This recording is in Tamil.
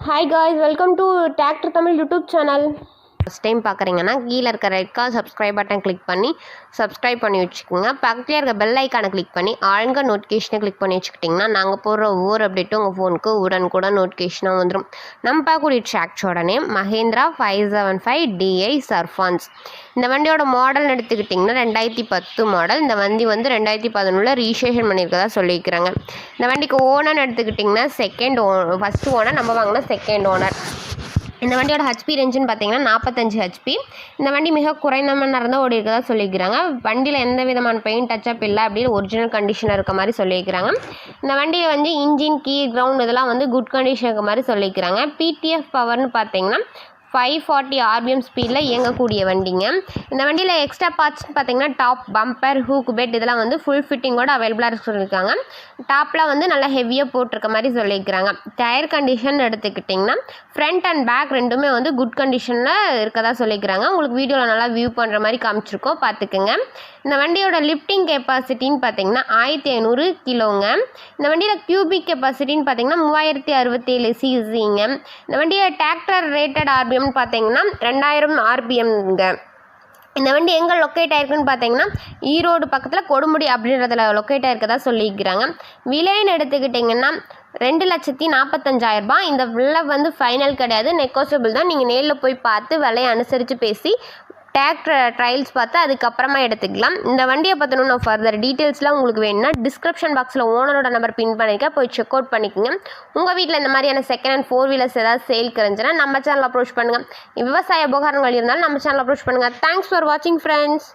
Hi guys, welcome to Tractor Tamil YouTube channel. First time பார்க்குறீங்கன்னா கீழே இருக்க red colour subscribe button click பண்ணி சப்ஸ்கிரைப் பண்ணி வச்சுக்கோங்க. பக்கத்தில் இருக்க பெல் ஐக்கானை கிளிக் பண்ணி ஆளுங்க நோட்டிஃபிகேஷனை கிளிக் பண்ணி வச்சுக்கிட்டிங்கன்னா நாங்கள் போடுற ஒவ்வொரு அப்டேட்டும் உங்கள் ஃபோனுக்கு உடனுக்குடன் நோட்டிஃபிகேஷனாக வந்துடும். நம்ம பார்க்கக்கூடிய ட்ராக்டரோட நேம் மஹேந்திரா 575 DI சர்ஃபான்ஸ். இந்த வண்டியோட மாடல்னு எடுத்துக்கிட்டிங்கன்னா 2010 மாடல். இந்த வண்டி வந்து 2011 ரீஜிஸ்ட்ரேஷன் பண்ணியிருக்கதா சொல்லியிருக்கிறாங்க. இந்த வண்டிக்கு ஓனர்னு எடுத்துக்கிட்டிங்கன்னா ஃபஸ்ட்டு ஓனர், நம்ம வாங்கினா செகண்ட் ஓனர். இந்த வண்டியோட ஹெச்பி ரேஞ்சுன்னு பார்த்தீங்கன்னா 45 ஹெச்பி. இந்த வண்டி மிக குறைந்த மணி நேரம் தான் ஓடி இருக்கதா சொல்லியிருக்கிறாங்க. வண்டியில் எந்த விதமான பெயிண்ட் டச்சப் இல்லை அப்படின்னு ஒரிஜினல் கண்டிஷனில் இருக்க மாதிரி சொல்லியிருக்கிறாங்க. இந்த வண்டியில் வந்து இன்ஜின், கீ, கிரவுண்ட் இதெல்லாம் வந்து குட் கண்டிஷன் இருக்க மாதிரி சொல்லியிருக்கிறாங்க. பிடிஎஃப் பவர்னு பார்த்தீங்கன்னா 540 RPM ஸ்பீடில் இயங்கக்கூடிய வண்டிங்க. இந்த வண்டியில் எக்ஸ்ட்ரா பார்ட்ஸ்னு பார்த்தீங்கன்னா டாப், பம்பர், ஹூக், பெட் இதெல்லாம் வந்து ஃபுல் ஃபிட்டிங்கோட அவைலபிளாக சொல்லியிருக்காங்க. டாப்பில் வந்து நல்லா ஹெவியாக போட்டிருக்க மாதிரி சொல்லியிருக்கிறாங்க. டயர் கண்டிஷன் எடுத்துக்கிட்டிங்கன்னா ஃப்ரண்ட் அண்ட் பேக் ரெண்டுமே வந்து குட் கண்டிஷனில் இருக்கதா சொல்லியிருக்கிறாங்க. உங்களுக்கு வீடியோவில் நல்லா வியூ பண்ணுற மாதிரி காமிச்சிருக்கோம், பார்த்துக்குங்க. இந்த வண்டியோட லிஃப்டிங் கெப்பாசிட்டின்னு பார்த்தீங்கன்னா 1500 கிலோங்க. இந்த வண்டியில் கியூபிக் கெப்பாசிட்டின்னு பார்த்தீங்கன்னா 3067 சிசிங்க. இந்த வண்டியோட டிராக்டர் ரேட்டட் RPM பார்த்தீங்கன்னா 2000 RPMங்க. இந்த வண்டி எங்கே லொக்கேட் ஆயிருக்குன்னு பார்த்தீங்கன்னா ஈரோடு பக்கத்தில் கொடுமுடி அப்படின்றதுல லொக்கேட் ஆயிருக்கதா சொல்லியிருக்கிறாங்க. விலைன்னு எடுத்துக்கிட்டிங்கன்னா 2,45,000 இந்த விலை வந்து ஃபைனல் கிடையாது, நெகோசியபிள் தான். நீங்கள் நேரில் போய் பார்த்து விலையை அனுசரித்து பேசி டிராக்டர் ட்ரையல்ஸ் பார்த்து அதுக்கப்புறமா எடுத்துக்கலாம். இந்த வண்டியை பார்த்தணும் ஃபர்தர் டீட்டெயில்ஸ்லாம் உங்களுக்கு வேணும்னா டிஸ்கிரிப்ஷன் பாக்ஸில் ஓனரோட நம்பர் பின் பண்ணிக்க, போய் செக் அவுட் பண்ணிக்கோங்க. உங்கள் வீட்டில் இந்த மாதிரியான செகண்ட் ஹேண்ட் 4 வீலர்ஸ் ஏதாவது சேல் இருந்துச்சுன்னா நம்ம சேனல் அப்ரோச் பண்ணுங்கள். விவசாய உபகரணங்கள் இருந்தாலும் நம்ம சேனல் அப்ரோச் பண்ணுங்கள். தேங்க்ஸ் ஃபார் வாட்சிங் ஃப்ரெண்ட்ஸ்.